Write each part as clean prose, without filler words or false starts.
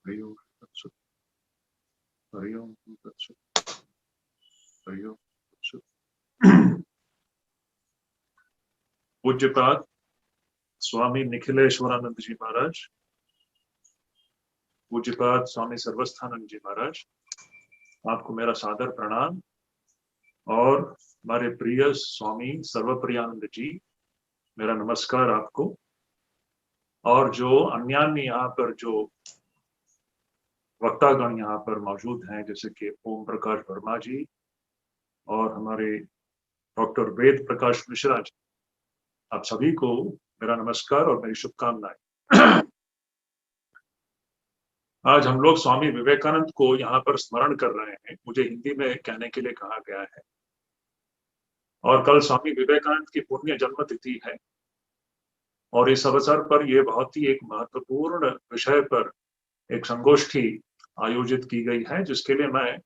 हरि ओम तत्सत। हरि ओम तत्सत। हरि ओम तत्सत। पूज्यपाद स्वामी निखिलेश्वरानंद जी महाराज, पूज्यपाद स्वामी सर्वस्थानंद जी महाराज, आपको मेरा सादर प्रणाम। और हमारे प्रिय स्वामी सर्वप्रियानंद जी, मेरा नमस्कार आपको। और जो अन्यान्य यहाँ पर जो वक्तागण यहाँ पर मौजूद हैं, जैसे कि ओम प्रकाश वर्मा जी और हमारे डॉक्टर वेद प्रकाश मिश्रा जी, आप सभी को मेरा नमस्कार और मेरी शुभकामनाएं। आज हम लोग स्वामी विवेकानंद को यहाँ पर स्मरण कर रहे हैं, मुझे हिंदी में कहने के लिए कहा गया है। और कल स्वामी विवेकानंद की पुण्य जन्म तिथि है और इस अवसर पर यह बहुत ही एक महत्वपूर्ण विषय पर एक संगोष्ठी आयोजित की गई है, जिसके लिए मैं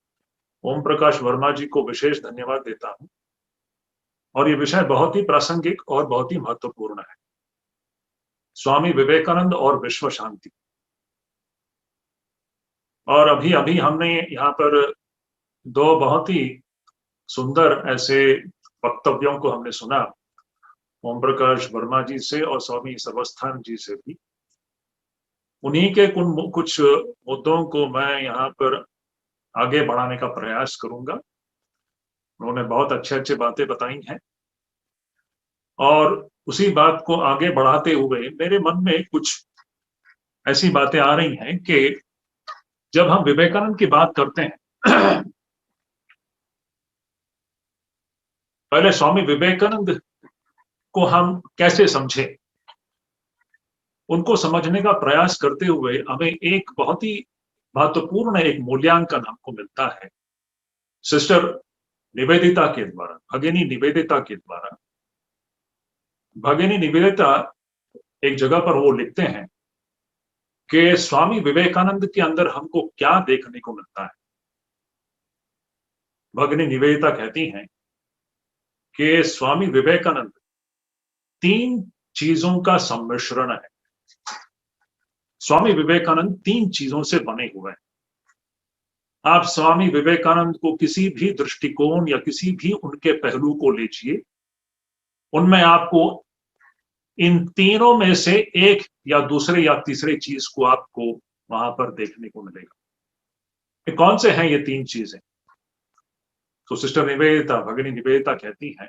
ओम प्रकाश वर्मा जी को विशेष धन्यवाद देता हूं। और ये विषय बहुत ही प्रासंगिक और बहुत ही महत्वपूर्ण है, स्वामी विवेकानंद और विश्व शांति। और अभी अभी हमने यहाँ पर दो बहुत ही सुंदर ऐसे वक्तव्यों को हमने सुना, ओम प्रकाश वर्मा जी से और स्वामी सर्वस्थान जी से भी। उन्हीं के कुछ मुद्दों को मैं यहाँ पर आगे बढ़ाने का प्रयास करूंगा। उन्होंने बहुत अच्छे अच्छे बातें बताई हैं और उसी बात को आगे बढ़ाते हुए मेरे मन में कुछ ऐसी बातें आ रही हैं कि जब हम विवेकानंद की बात करते हैं, पहले स्वामी विवेकानंद को हम कैसे समझें, उनको समझने का प्रयास करते हुए हमें एक बहुत ही महत्वपूर्ण एक मूल्यांकन हमको मिलता है सिस्टर निवेदिता के द्वारा, भगिनी निवेदिता के द्वारा। भगिनी निवेदिता एक जगह पर वो लिखते हैं कि स्वामी विवेकानंद के अंदर हमको क्या देखने को मिलता है। भगिनी निवेदिता कहती हैं कि स्वामी विवेकानंद तीन चीजों का सम्मिश्रण है। स्वामी विवेकानंद तीन चीजों से बने हुए हैं। आप स्वामी विवेकानंद को किसी भी दृष्टिकोण या किसी भी उनके पहलू को लीजिए, उनमें आपको इन तीनों में से एक या दूसरे या तीसरे चीज को आपको वहां पर देखने को मिलेगा। ये कौन से हैं ये तीन चीजें? तो सिस्टर निवेदिता, भगिनी निवेदिता कहती हैं,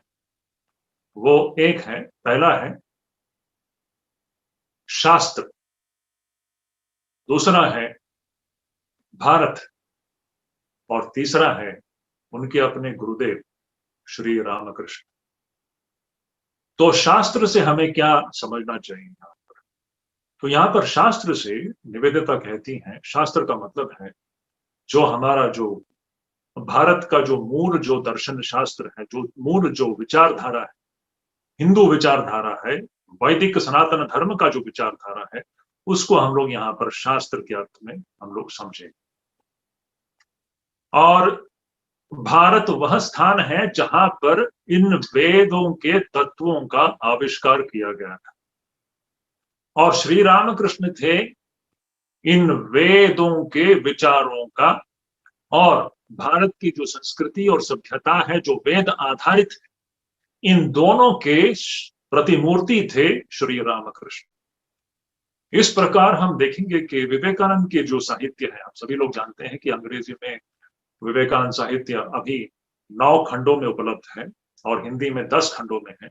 वो एक है, पहला है शास्त्र, दूसरा है भारत और तीसरा है उनके अपने गुरुदेव श्री रामकृष्ण। तो शास्त्र से हमें क्या समझना चाहिए यहाँ पर? तो यहाँ पर शास्त्र से निवेदिता कहती हैं, शास्त्र का मतलब है जो हमारा जो भारत का जो मूल जो दर्शन शास्त्र है, जो मूल जो विचारधारा है, हिंदू विचारधारा है, वैदिक सनातन धर्म का जो विचारधारा है, उसको हम लोग यहाँ पर शास्त्र के अर्थ में हम लोग समझें। और भारत वह स्थान है जहां पर इन वेदों के तत्वों का आविष्कार किया गया था और श्री रामकृष्ण थे इन वेदों के विचारों का, और भारत की जो संस्कृति और सभ्यता है जो वेद आधारित है, इन दोनों के प्रतिमूर्ति थे श्री रामकृष्ण। इस प्रकार हम देखेंगे कि विवेकानंद के जो साहित्य है, आप सभी लोग जानते हैं कि अंग्रेजी में विवेकानंद साहित्य अभी 9 खंडों में उपलब्ध है और हिंदी में 10 खंडों में है।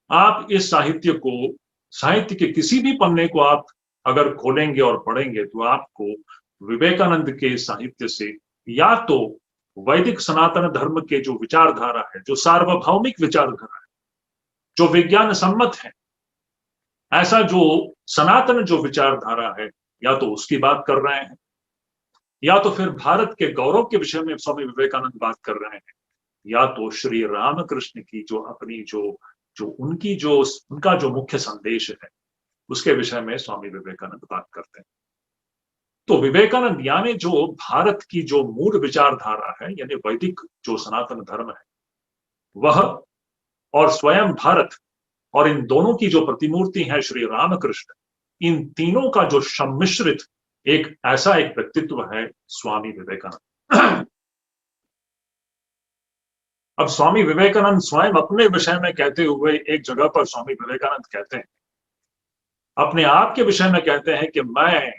आप इस साहित्य को, साहित्य के किसी भी पन्ने को आप अगर खोलेंगे और पढ़ेंगे तो आपको विवेकानंद के साहित्य से या तो वैदिक सनातन धर्म के जो विचारधारा है, जो सार्वभौमिक विचारधारा है, जो विज्ञान सम्मत है, ऐसा जो सनातन जो विचारधारा है, या तो उसकी बात कर रहे हैं, या तो फिर भारत के गौरव के विषय में स्वामी विवेकानंद बात कर रहे हैं, या तो श्री रामकृष्ण की जो अपनी जो उनकी जो उनका जो मुख्य संदेश है उसके विषय में स्वामी विवेकानंद बात करते हैं। तो विवेकानंद यानी जो भारत की जो मूल विचारधारा है, यानी वैदिक जो सनातन धर्म है वह, और स्वयं भारत, और इन दोनों की जो प्रतिमूर्ति है श्री रामकृष्ण, इन तीनों का जो सम्मिश्रित एक ऐसा एक व्यक्तित्व है स्वामी विवेकानंद। अब स्वामी विवेकानंद स्वयं अपने विषय में कहते हुए एक जगह पर स्वामी विवेकानंद कहते हैं, अपने आप के विषय में कहते हैं कि मैं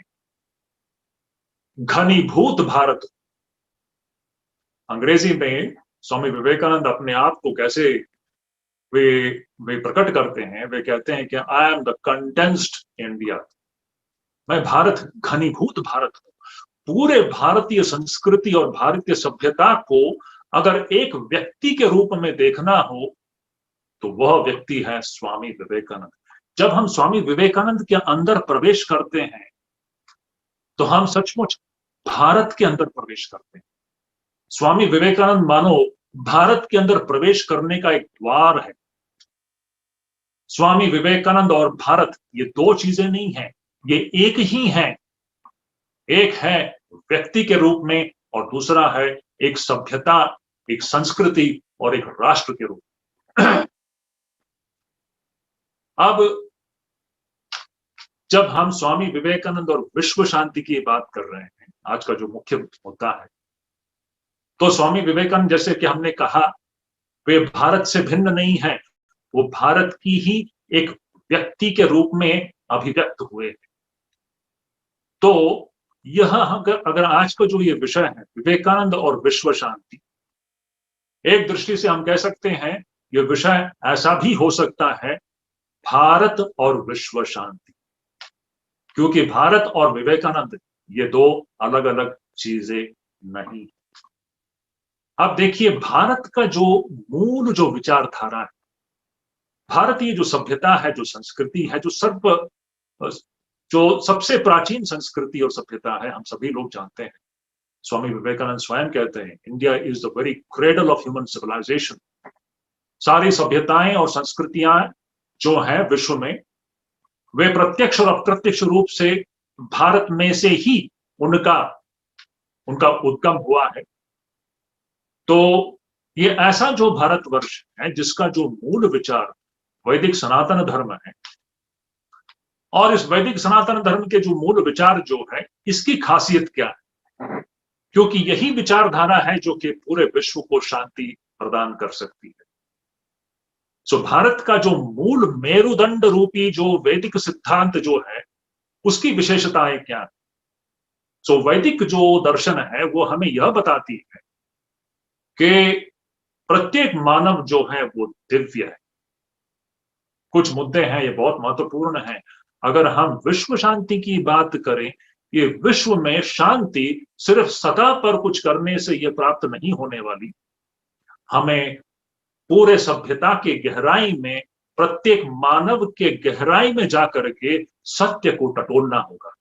घनीभूत भारत। अंग्रेजी में स्वामी विवेकानंद अपने आप को कैसे वे वे प्रकट करते हैं, वे कहते हैं कि I am the condensed India. मैं भारत, घनीभूत भारत हूं। पूरे भारतीय संस्कृति और भारतीय सभ्यता को अगर एक व्यक्ति के रूप में देखना हो तो वह व्यक्ति है स्वामी विवेकानंद। जब हम स्वामी विवेकानंद के अंदर प्रवेश करते हैं तो हम सचमुच भारत के अंदर प्रवेश करते हैं। स्वामी विवेकानंद मानो भारत के अंदर प्रवेश करने का एक द्वार है। स्वामी विवेकानंद और भारत ये दो चीजें नहीं है, ये एक ही है। एक है व्यक्ति के रूप में और दूसरा है एक सभ्यता, एक संस्कृति और एक राष्ट्र के रूप में। अब जब हम स्वामी विवेकानंद और विश्व शांति की बात कर रहे हैं, आज का जो मुख्य मुद्दा है, तो स्वामी विवेकानंद जैसे कि हमने कहा वे भारत से भिन्न नहीं है, वो भारत की ही एक व्यक्ति के रूप में अभिव्यक्त हुए। तो यह अगर आज का जो ये विषय है विवेकानंद और विश्व शांति, एक दृष्टि से हम कह सकते हैं यह विषय ऐसा भी हो सकता है भारत और विश्व शांति, क्योंकि भारत और विवेकानंद ये दो अलग अलग चीजें नहीं। अब देखिए भारत का जो मूल जो विचारधारा है, भारतीय जो सभ्यता है, जो संस्कृति है, जो सबसे प्राचीन संस्कृति और सभ्यता है, हम सभी लोग जानते हैं। स्वामी विवेकानंद स्वयं कहते हैं India is the very cradle of human civilisation. सारी सभ्यताएं और संस्कृतियां जो हैं विश्व में, वे प्रत्यक्ष और अप्रत्यक्ष रूप से भारत में से ही उनका उद्गम हुआ है। तो ये ऐसा जो भारतवर्ष है जिसका जो मूल विचार वैदिक सनातन धर्म है, और इस वैदिक सनातन धर्म के जो मूल विचार जो है, इसकी खासियत क्या है? क्योंकि यही विचारधारा है जो कि पूरे विश्व को शांति प्रदान कर सकती है। सो भारत का जो मूल मेरुदंड रूपी जो वैदिक सिद्धांत जो है, उसकी विशेषताएं क्या है? सो वैदिक जो दर्शन है वो हमें यह बताती है कि प्रत्येक मानव जो है वो दिव्य है। कुछ मुद्दे हैं ये बहुत महत्वपूर्ण हैं। अगर हम विश्व शांति की बात करें, ये विश्व में शांति सिर्फ सतह पर कुछ करने से ये प्राप्त नहीं होने वाली। हमें पूरे सभ्यता के गहराई में, प्रत्येक मानव के गहराई में जाकर के सत्य को टटोलना होगा,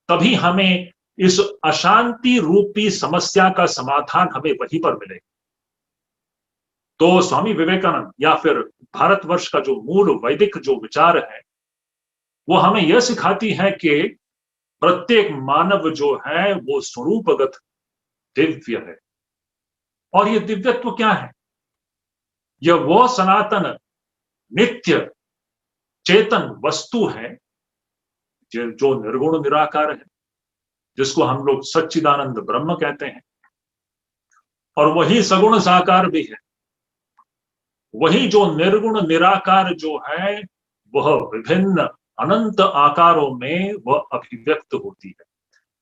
तभी हमें इस अशांति रूपी समस्या का समाधान हमें वहीं पर मिलेगा। तो स्वामी विवेकानंद या फिर भारतवर्ष का जो मूल वैदिक जो विचार है, वो हमें यह सिखाती है कि प्रत्येक मानव जो है वो स्वरूपगत दिव्य है। और ये दिव्यत्व क्या है? यह वो सनातन नित्य चेतन वस्तु है जो निर्गुण निराकार है, जिसको हम लोग सच्चिदानंद ब्रह्म कहते हैं। और वही सगुण साकार भी है। वही जो निर्गुण निराकार जो है वह विभिन्न अनंत आकारों में वह अभिव्यक्त होती है।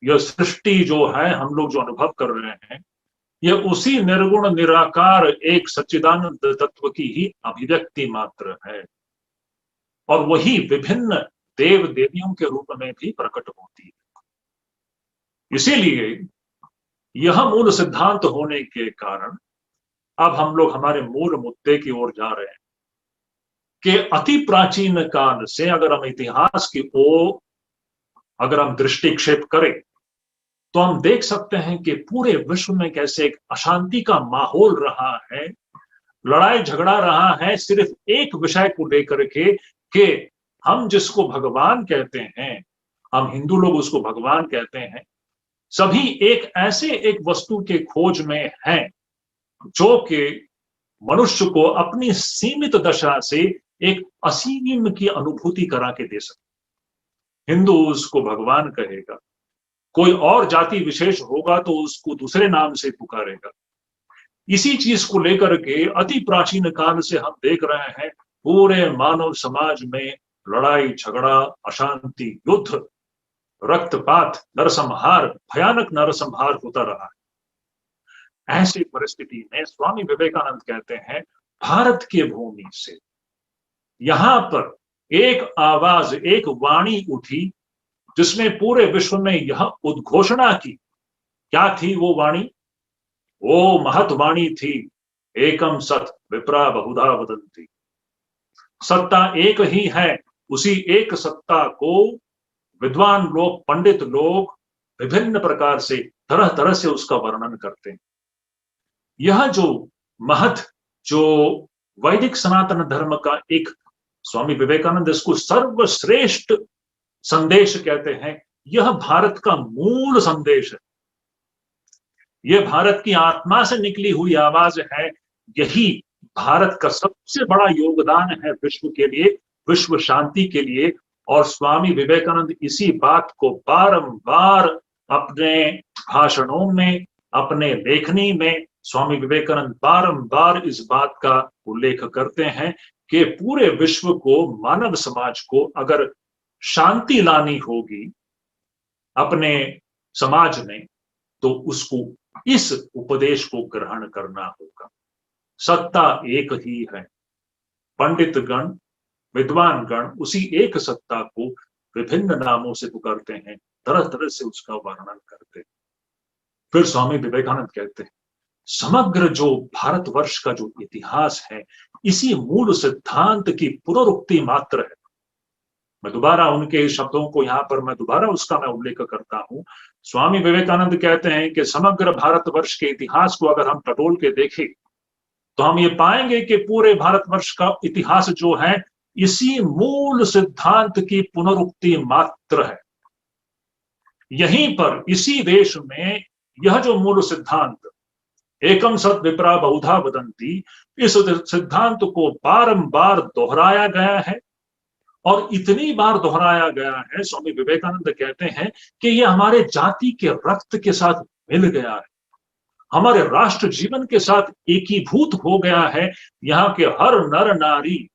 यह सृष्टि जो है हम लोग जो अनुभव कर रहे हैं, यह उसी निर्गुण निराकार एक सच्चिदानंद तत्व की ही अभिव्यक्ति मात्र है। और वही विभिन्न देव देवियों के रूप में भी प्रकट होती है। इसीलिए यह मूल सिद्धांत होने के कारण अब हम लोग हमारे मूल मुद्दे की ओर जा रहे हैं कि अति प्राचीन काल से अगर हम इतिहास की ओर अगर हम दृष्टिक्षेप करें तो हम देख सकते हैं कि पूरे विश्व में कैसे एक अशांति का माहौल रहा है, लड़ाई झगड़ा रहा है सिर्फ एक विषय को लेकर के कि हम जिसको भगवान कहते हैं, हम हिंदू लोग उसको भगवान कहते हैं, सभी एक ऐसे एक वस्तु के खोज में हैं जो कि मनुष्य को अपनी सीमित दशा से एक असीम की अनुभूति करा के दे सकते। हिंदू उसको भगवान कहेगा, कोई और जाति विशेष होगा तो उसको दूसरे नाम से पुकारेगा। इसी चीज को लेकर के अति प्राचीन काल से हम देख रहे हैं, पूरे मानव समाज में लड़ाई झगड़ा, अशांति, युद्ध, रक्तपात, नरसंहार, भयानक नरसंहार होता रहा है। ऐसी परिस्थिति में स्वामी विवेकानंद कहते हैं, भारत की भूमि से यहां पर एक आवाज, एक वाणी उठी जिसने पूरे विश्व में यह उद्घोषणा की। क्या थी वो वाणी? वो महत्वाणी थी, एकम सत विप्रा बहुधा वदंती। सत्ता एक ही है, उसी एक सत्ता को विद्वान लोग, पंडित लोग विभिन्न प्रकार से, तरह तरह से उसका वर्णन करते हैं। यह जो महत, जो वैदिक सनातन धर्म का एक, स्वामी विवेकानंद इसको सर्वश्रेष्ठ संदेश कहते हैं, यह भारत का मूल संदेश है। यह भारत की आत्मा से निकली हुई आवाज है। यही भारत का सबसे बड़ा योगदान है विश्व के लिए, विश्व शांति के लिए। और स्वामी विवेकानंद इसी बात को बारंबार अपने भाषणों में, अपने लेखनी में, स्वामी विवेकानंद बारंबार इस बात का उल्लेख करते हैं कि पूरे विश्व को, मानव समाज को अगर शांति लानी होगी अपने समाज में, तो उसको इस उपदेश को ग्रहण करना होगा। सत्ता एक ही है, पंडित गण, विद्वान गण उसी एक सत्ता को विभिन्न नामों से पुकारते हैं, तरह तरह से उसका वर्णन करते हैं। फिर स्वामी विवेकानंद कहते हैं, समग्र जो भारतवर्ष का जो इतिहास है, इसी मूल सिद्धांत की पुनरुक्ति मात्र है। मैं दोबारा उनके शब्दों को यहां पर मैं उल्लेख करता हूं। स्वामी विवेकानंद कहते हैं कि समग्र भारतवर्ष के इतिहास को अगर हम टटोल के देखें तो हम ये पाएंगे कि पूरे भारतवर्ष का इतिहास जो है, इसी मूल सिद्धांत की पुनरुक्ति मात्र है। यहीं पर इसी देश में यह जो मूल सिद्धांत, एकम सत विप्रा बहुधा वदंती, इस सिद्धांत को बारंबार दोहराया गया है। और इतनी बार दोहराया गया है, स्वामी विवेकानंद कहते हैं कि यह हमारे जाति के रक्त के साथ मिल गया है, हमारे राष्ट्र जीवन के साथ एकीभूत हो गया है। यहाँ के हर नर नारी,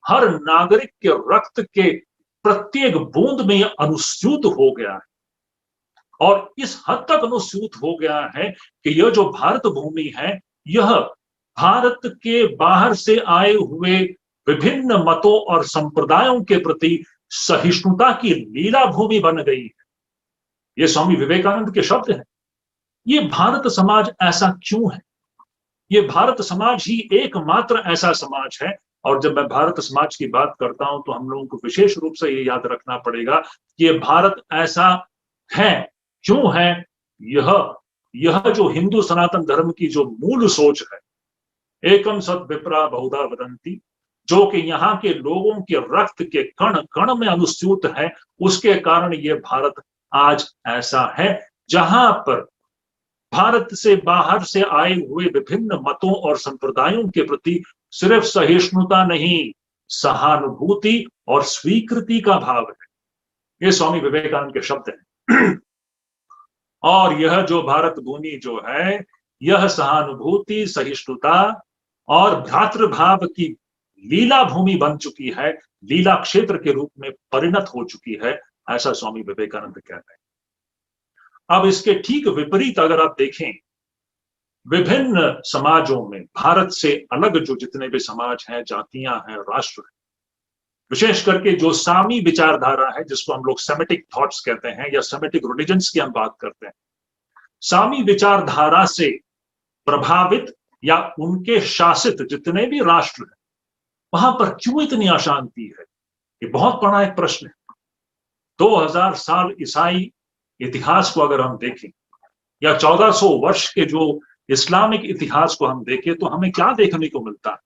हर नागरिक के रक्त के प्रत्येक बूंद में यह अनुस्यूत हो गया है। और इस हद तक अनुस्यूत हो गया है कि यह जो भारत भूमि है, यह भारत के बाहर से आए हुए विभिन्न मतों और संप्रदायों के प्रति सहिष्णुता की लीला भूमि बन गई है। ये स्वामी विवेकानंद के शब्द हैं। ये भारत समाज ऐसा क्यों है? ये भारत समाज ही एकमात्र ऐसा समाज है। और जब मैं भारत समाज की बात करता हूं तो हम लोगों को विशेष रूप से ये याद रखना पड़ेगा कि ये भारत ऐसा है, क्यों है? यह जो हिंदू सनातन धर्म की जो मूल सोच है, एकम सत विप्रा बहुधा वदंती, जो कि यहाँ के लोगों के रक्त के कण कण में अनुस्यूत है, उसके कारण ये भारत आज ऐसा है जहां पर भारत से बाहर से आए हुए विभिन्न मतों और संप्रदायों के प्रति सिर्फ सहिष्णुता नहीं, सहानुभूति और स्वीकृति का भाव है। ये स्वामी विवेकानंद के शब्द हैं। और यह जो भारत भूमि जो है, यह सहानुभूति, सहिष्णुता और भ्रातृभाव की लीला भूमि बन चुकी है, लीला क्षेत्र के रूप में परिणत हो चुकी है, ऐसा स्वामी विवेकानंद कहते हैं। अब इसके ठीक विपरीत अगर आप देखें, विभिन्न समाजों में भारत से अलग जो जितने भी समाज हैं, जातियां हैं, राष्ट्र हैं, विशेष करके जो सामी विचारधारा है, जिसको हम लोग सेमेटिक थॉट्स कहते हैं या सेमेटिक रिलीजन्स की हम बात करते हैं, सामी विचारधारा से प्रभावित या उनके शासित जितने भी राष्ट्र हैं, वहां पर क्यों इतनी अशांति है? ये बहुत बड़ा एक प्रश्न है। 2000 साल ईसाई इतिहास को अगर हम देखें या 1400 वर्ष के जो इस्लामिक इतिहास को हम देखें तो हमें क्या देखने को मिलता है?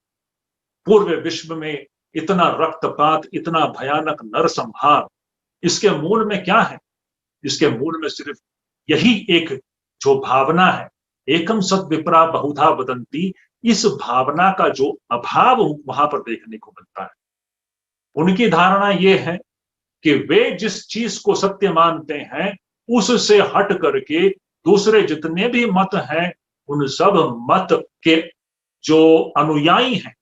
पूर्व विश्व में इतना रक्तपात, इतना भयानक नरसंहार, इसके मूल में क्या है? इसके मूल में सिर्फ यही एक जो भावना है, एकम सत विप्रा बहुधा वदंती, इस भावना का जो अभाव वहां पर देखने को मिलता है। उनकी धारणा यह है कि वे जिस चीज को सत्य मानते हैं उससे हट करके दूसरे जितने भी मत हैं उन सब मत के जो अनुयायी हैं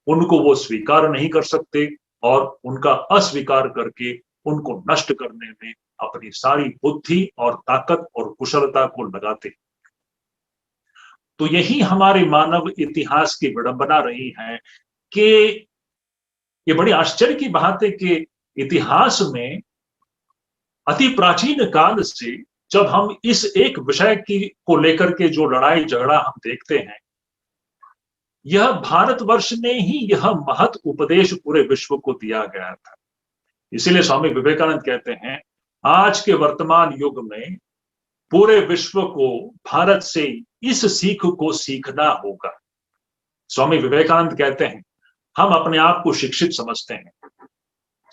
उनको वो स्वीकार नहीं कर सकते और उनका अस्वीकार करके उनको नष्ट करने में अपनी सारी बुद्धि और ताकत और कुशलता को लगाते। तो यही हमारे मानव इतिहास की विडंबना रही है कि ये बड़ी आश्चर्य की बात है कि इतिहास में अति प्राचीन काल से जब हम इस एक विषय की को लेकर के जो लड़ाई झगड़ा हम देखते हैं, यह भारतवर्ष ने ही यह महत् उपदेश पूरे विश्व को दिया गया था। इसीलिए स्वामी विवेकानंद कहते हैं आज के वर्तमान युग में पूरे विश्व को भारत से इस सीख को सीखना होगा। स्वामी विवेकानंद कहते हैं हम अपने आप को शिक्षित समझते हैं,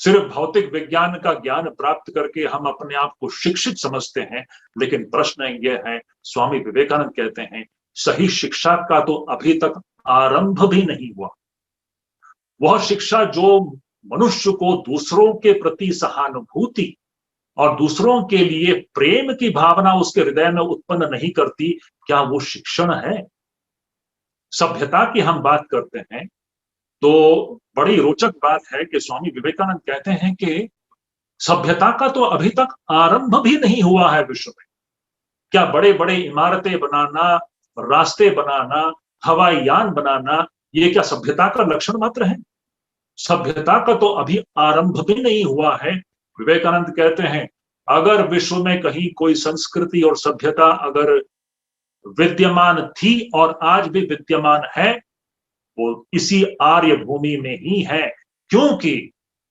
सिर्फ भौतिक विज्ञान का ज्ञान प्राप्त करके हम अपने आप को शिक्षित समझते हैं, लेकिन प्रश्न यह है, स्वामी विवेकानंद कहते हैं सही शिक्षा का तो अभी तक आरंभ भी नहीं हुआ। वह शिक्षा जो मनुष्य को दूसरों के प्रति सहानुभूति और दूसरों के लिए प्रेम की भावना उसके हृदय में उत्पन्न नहीं करती, क्या वो शिक्षण है? सभ्यता की हम बात करते हैं तो बड़ी रोचक बात है कि स्वामी विवेकानंद कहते हैं कि सभ्यता का तो अभी तक आरंभ भी नहीं हुआ है विश्व में। क्या बड़े बड़े इमारतें बनाना, रास्ते बनाना, हवाई यान बनाना, ये क्या सभ्यता का लक्षण मात्र है? सभ्यता का तो अभी आरंभ भी नहीं हुआ है। विवेकानंद कहते हैं अगर विश्व में कहीं कोई संस्कृति और सभ्यता अगर विद्यमान थी और आज भी विद्यमान है, वो इसी आर्य भूमि में ही है, क्योंकि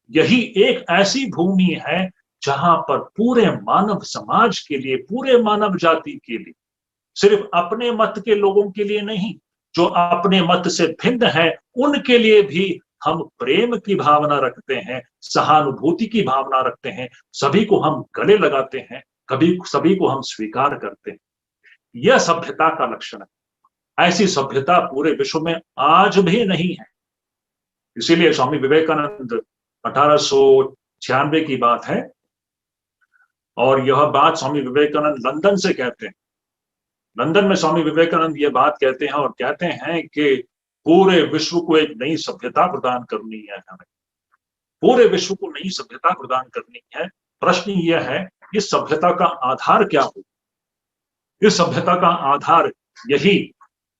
यही एक ऐसी भूमि है जहां पर पूरे मानव समाज के लिए, पूरे मानव जाति के लिए, सिर्फ अपने मत के लोगों के लिए नहीं, जो अपने मत से भिन्न है उनके लिए भी हम प्रेम की भावना रखते हैं, सहानुभूति की भावना रखते हैं, सभी को हम गले लगाते हैं, कभी सभी को हम स्वीकार करते हैं। यह सभ्यता का लक्षण है। ऐसी सभ्यता पूरे विश्व में आज भी नहीं है। इसीलिए स्वामी विवेकानंद 1896 की बात है और यह बात स्वामी विवेकानंद लंदन से कहते हैं। लंदन में स्वामी विवेकानंद यह बात कहते हैं और कहते हैं कि पूरे विश्व को एक नई सभ्यता प्रदान करनी है, हमें पूरे विश्व को नई सभ्यता प्रदान करनी है। प्रश्न यह है इस सभ्यता का आधार क्या हो? इस सभ्यता का आधार यही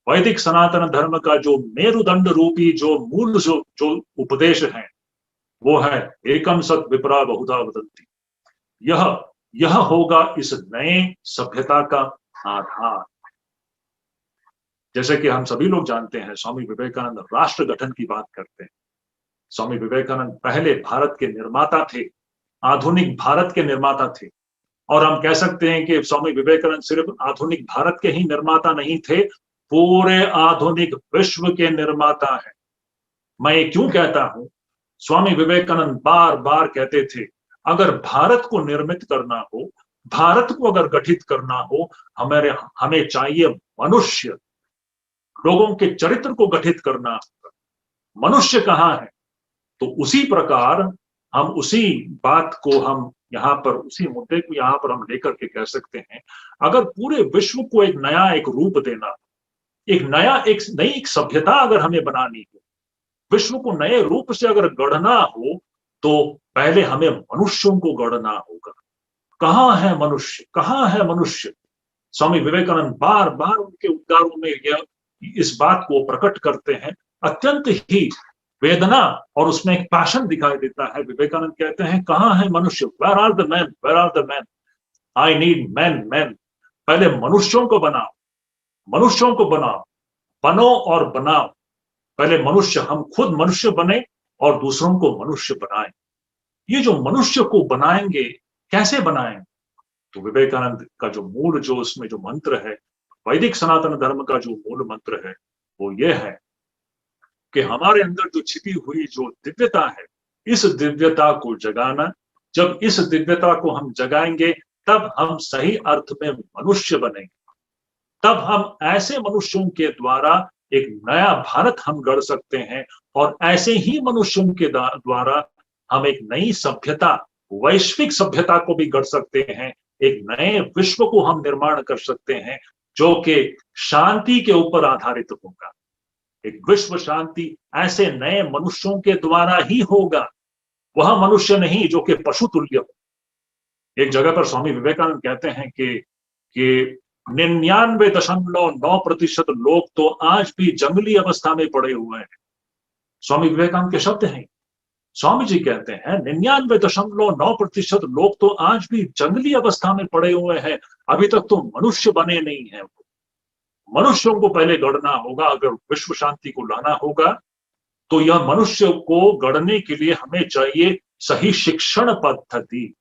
वैदिक सनातन धर्म का जो मेरुदंड रूपी जो मूल जो उपदेश है वो है एकम सत विपरा बहुधा वदन्ति। यह होगा इस नए सभ्यता का आधार। जैसे कि हम सभी लोग जानते हैं स्वामी विवेकानंद राष्ट्र गठन की बात करते हैं। स्वामी विवेकानंद पहले भारत के निर्माता थे, आधुनिक भारत के निर्माता थे। और हम कह सकते हैं कि स्वामी विवेकानंद सिर्फ आधुनिक भारत के ही निर्माता नहीं थे, पूरे आधुनिक विश्व के निर्माता है। मैं ये क्यों कहता हूं? स्वामी विवेकानंद बार बार कहते थे अगर भारत को निर्मित करना हो, भारत को अगर गठित करना हो, हमें चाहिए मनुष्य, लोगों के चरित्र को गठित करना होगा। मनुष्य कहाँ है? तो उसी प्रकार हम उसी बात को हम यहाँ पर, उसी मुद्दे को यहाँ पर हम लेकर के कह सकते हैं अगर पूरे विश्व को एक नया एक रूप देना, एक नई सभ्यता अगर हमें बनानी हो, विश्व को नए रूप से अगर गढ़ना हो, तो पहले हमें मनुष्यों को गढ़ना होगा। कहाँ है मनुष्य? कहाँ है मनुष्य? स्वामी विवेकानंद बार बार उनके उद्गारों में इस बात को प्रकट करते हैं, अत्यंत ही वेदना और उसमें एक पैशन दिखाई देता है। विवेकानंद कहते हैं कहाँ है मनुष्य? Where are the man? Where are the man? I need man. पहले मनुष्यों को बनाओ, मनुष्यों को बनाओ, बनो और बनाओ। पहले मनुष्य, हम खुद मनुष्य बने और दूसरों को मनुष्य बनाएं। ये जो मनुष्य को बनाएंगे, कैसे बनाएंगे? तो विवेकानंद का जो मूल, जो उसमें जो मंत्र है, वैदिक सनातन धर्म का जो मूल मंत्र है, वो ये है कि हमारे अंदर जो छिपी हुई जो दिव्यता है, इस दिव्यता को जगाना। जब इस दिव्यता को हम जगाएंगे तब हम सही अर्थ में मनुष्य बनेंगे। तब हम ऐसे मनुष्यों के द्वारा एक नया भारत हम गढ़ सकते हैं और ऐसे ही मनुष्यों के द्वारा हम एक नई सभ्यता, वैश्विक सभ्यता को भी गढ़ सकते हैं, एक नए विश्व को हम निर्माण कर सकते हैं जो कि शांति के ऊपर आधारित होगा। एक विश्व शांति ऐसे नए मनुष्यों के द्वारा ही होगा, वह मनुष्य नहीं जो कि पशु तुल्य हो। एक जगह पर स्वामी विवेकानंद कहते हैं कि 99.9% लोग तो आज भी जंगली अवस्था में पड़े हुए हैं। स्वामी विवेकानंद के शब्द हैं। स्वामी जी कहते हैं 99.9% लोग तो आज भी जंगली अवस्था में पड़े हुए हैं, अभी तक तो मनुष्य बने नहीं है। मनुष्यों को पहले गढ़ना होगा। अगर विश्व शांति को लाना होगा तो यह मनुष्य को गढ़ने के लिए हमें चाहिए सही शिक्षण पद्धति,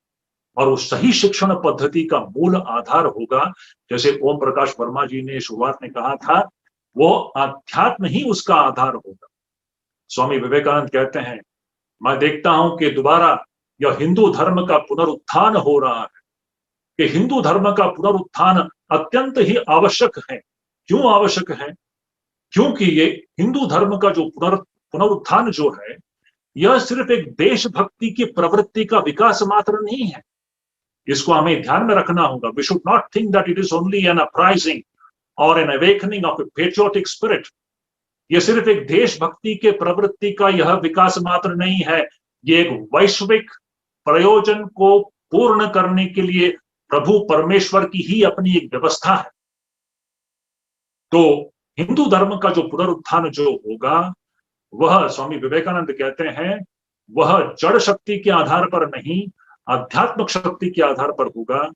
और उस सही शिक्षण पद्धति का मूल आधार होगा, जैसे ओम प्रकाश वर्मा जी ने शुरुआत में कहा था, वो अध्यात्म ही उसका आधार होगा। स्वामी विवेकानंद कहते हैं, मैं देखता हूं कि दोबारा यह हिंदू धर्म का पुनरुत्थान हो रहा है, कि हिंदू धर्म का पुनरुत्थान अत्यंत ही आवश्यक है। क्यों आवश्यक है? क्योंकि ये हिंदू धर्म का जो पुनरुत्थान जो है, यह सिर्फ एक देशभक्ति की प्रवृत्ति का विकास मात्र नहीं है। इसको हमें ध्यान में रखना होगा। We should not think that it is only an uprising or an awakening of a patriotic spirit. ये सिर्फ एक देशभक्ति के प्रवृत्ति का यह विकास मात्र नहीं है, ये एक वैश्विक प्रयोजन को पूर्ण करने के लिए प्रभु परमेश्वर की ही अपनी एक व्यवस्था है। तो हिंदू धर्म का जो पुनरुत्थान जो होगा, वह स्वामी विवेकानंद कहते हैं, वह जड़ शक्ति के आधार पर नहीं, आध्यात्मिक शक्ति के आधार पर होगा,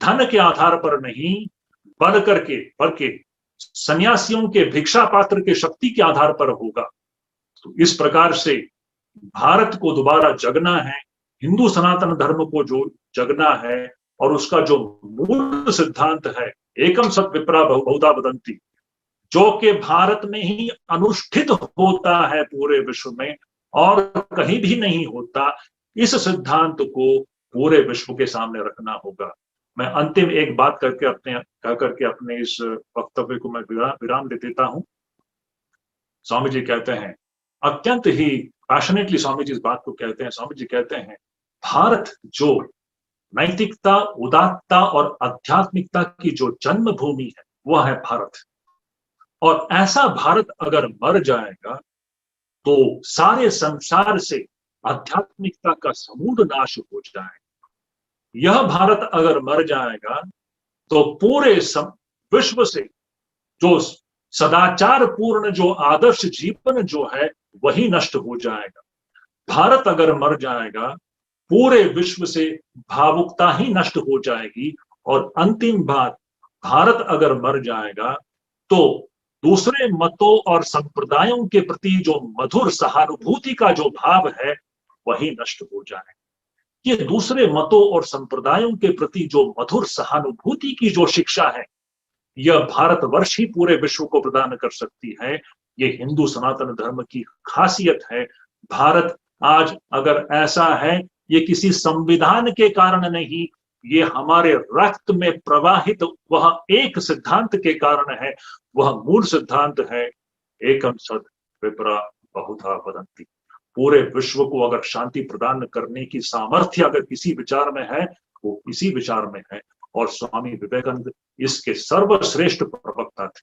धन के आधार पर नहीं, बल्कि सन्यासियों के भिक्षा पात्र के शक्ति के आधार पर होगा। तो इस प्रकार से भारत को दोबारा जगना है, हिंदू सनातन धर्म को जो जगना है, और उसका जो मूल सिद्धांत है, एकम सत विप्रा बहुधा वदन्ति, जो कि भारत में ही अनुष्ठित होता है पूरे विश्व में और कहीं भी नहीं होता, इस सिद्धांत को पूरे विश्व के सामने रखना होगा। मैं अंतिम एक बात करके अपने इस वक्तव्य को मैं विराम दे देता हूं। स्वामी जी कहते हैं, अत्यंत ही पैशनेटली स्वामी जी इस बात को कहते हैं, स्वामी जी कहते हैं, भारत जो नैतिकता, उदात्तता और आध्यात्मिकता की जो जन्मभूमि है, वह है भारत। और ऐसा भारत अगर मर जाएगा तो सारे संसार से आध्यात्मिकता का समूल नाश हो जाएगा। यह भारत अगर मर जाएगा तो पूरे विश्व से जो सदाचार पूर्ण जो आदर्श जीवन जो है, वही नष्ट हो जाएगा। भारत अगर मर जाएगा, पूरे विश्व से भावुकता ही नष्ट हो जाएगी। और अंतिम बात, भारत अगर मर जाएगा तो दूसरे मतों और संप्रदायों के प्रति जो मधुर सहानुभूति का जो भाव है, वही नष्ट हो जाए। ये दूसरे मतों और संप्रदायों के प्रति जो मधुर सहानुभूति की जो शिक्षा है, यह भारतवर्ष ही पूरे विश्व को प्रदान कर सकती है। ये हिंदू सनातन धर्म की खासियत है। भारत आज अगर ऐसा है, ये किसी संविधान के कारण नहीं, ये हमारे रक्त में प्रवाहित वह एक सिद्धांत के कारण है। वह मूल सिद्धांत है, एकम सद विप्रा बहुधा वदन्ति। पूरे विश्व को अगर शांति प्रदान करने की सामर्थ्य अगर किसी विचार में है, वो इसी विचार में है। और स्वामी विवेकानंद इसके सर्वश्रेष्ठ प्रवक्ता थे।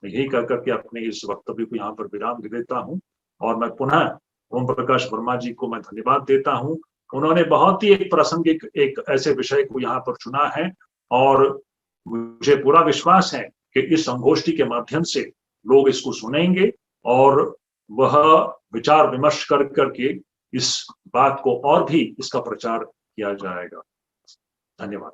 मैं यही कह करके अपने इस वक्तव्य को यहाँ पर विराम दे देता हूँ। और मैं पुनः ओम प्रकाश वर्मा जी को मैं धन्यवाद देता हूँ। उन्होंने बहुत ही एक प्रासंगिक एक ऐसे विषय को यहाँ पर चुना है, और मुझे पूरा विश्वास है कि इस संगोष्ठी के माध्यम से लोग इसको सुनेंगे और वह विचार विमर्श कर करके इस बात को और भी इसका प्रचार किया जाएगा। धन्यवाद।